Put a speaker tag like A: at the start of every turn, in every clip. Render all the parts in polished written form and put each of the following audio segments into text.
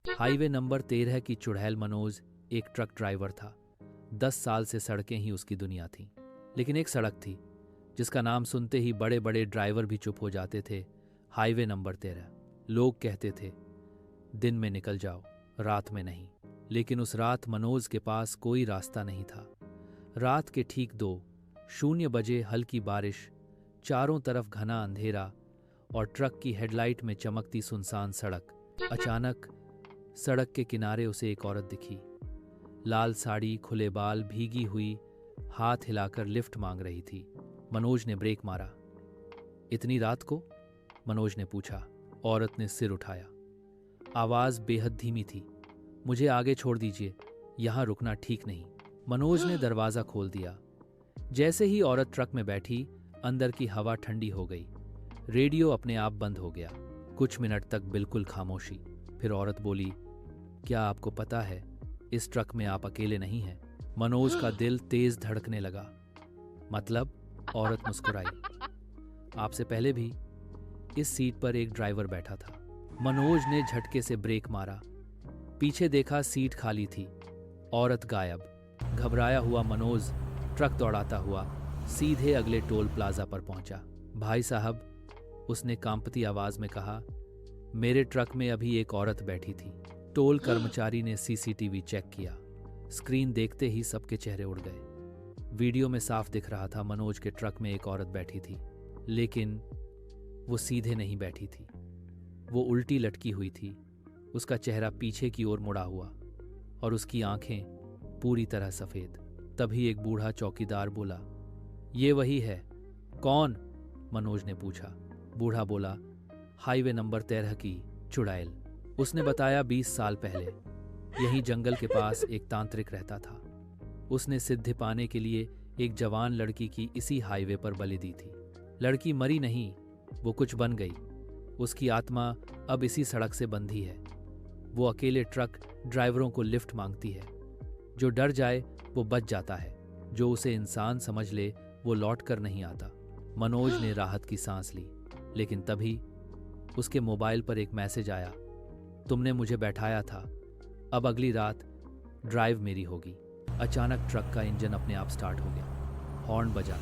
A: Highway number 13 की चुड़ैल मनोज एक ट्रक ड्राइवर था। 10 साल से सड़कें ही उसकी दुनिया थी। लेकिन एक सड़क थी जिसका नाम सुनते ही बड़े बड़े ड्राइवर भी चुप हो जाते थे। Highway number 13। लोग कहते थे दिन में निकल जाओ, रात में नहीं। लेकिन उस रात मनोज के पास कोई रास्ता नहीं था। रात के ठीक 2:00 बजे हल्की बारिश, चारों तरफ घना अंधेरा और ट्रक की हेडलाइट में चमकती सुनसान सड़क। अचानक सड़क के किनारे उसे एक औरत दिखी। लाल साड़ी, खुले बाल, भीगी हुई, हाथ हिलाकर लिफ्ट मांग रही थी। मनोज ने ब्रेक मारा। इतनी रात को? मनोज ने पूछा। औरत ने सिर उठाया। आवाज बेहद धीमी थी। मुझे आगे छोड़ दीजिए, यहां रुकना ठीक नहीं। मनोज ने दरवाजा खोल दिया। जैसे ही औरत ट्रक में बैठी, अंदर की हवा ठंडी हो गई। रेडियो अपने आप बंद हो गया। कुछ मिनट तक बिल्कुल खामोशी। फिर औरत बोली, क्या आपको पता है इस ट्रक में आप अकेले नहीं हैं? मनोज का दिल तेज धड़कने लगा। मतलब? औरत मुस्कुराई। आपसे पहले भी इस सीट पर एक ड्राइवर बैठा था। मनोज ने झटके से ब्रेक मारा। पीछे देखा, सीट खाली थी। औरत गायब। घबराया हुआ मनोज ट्रक दौड़ाता हुआ सीधे अगले टोल प्लाजा पर पहुंचा। भाई साहब, उसने कांपती आवाज में कहा, मेरे ट्रक में अभी एक औरत बैठी थी। टोल कर्मचारी ने सीसीटीवी चेक किया। स्क्रीन देखते ही सबके चेहरे उड़ गए। वीडियो में साफ दिख रहा था मनोज के ट्रक में एक औरत बैठी थी। लेकिन वो सीधे नहीं बैठी थी, वो उल्टी लटकी हुई थी। उसका चेहरा पीछे की ओर मुड़ा हुआ और उसकी आंखें पूरी तरह सफेद। तभी एक बूढ़ा चौकीदार बोला, ये वही है। कौन? मनोज ने पूछा। बूढ़ा बोला, हाईवे नंबर 13 की चुड़ैल। उसने बताया 20 साल पहले यहीं जंगल के पास एक तांत्रिक रहता था। उसने सिद्धि पाने के लिए एक जवान लड़की की इसी हाईवे पर बलि दी थी। लड़की मरी नहीं, वो कुछ बन गई। उसकी आत्मा अब इसी सड़क से बंधी है। वो अकेले ट्रक ड्राइवरों को लिफ्ट मांगती है। जो डर जाए वो बच जाता है, जो उसे इंसान समझ ले वो लौट कर नहीं आता। मनोज ने राहत की सांस ली। लेकिन तभी उसके मोबाइल पर एक मैसेज आया, तुमने मुझे बैठाया था, अब अगली रात ड्राइव मेरी होगी। अचानक ट्रक का इंजन अपने आप स्टार्ट हो गया। हॉर्न बजा,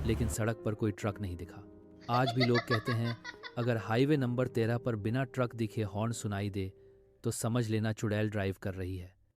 A: लेकिन सड़क पर कोई ट्रक नहीं दिखा। आज भी लोग कहते हैं, अगर हाईवे नंबर 13 पर बिना ट्रक दिखे हॉर्न सुनाई दे तो समझ लेना चुड़ैल ड्राइव कर रही है।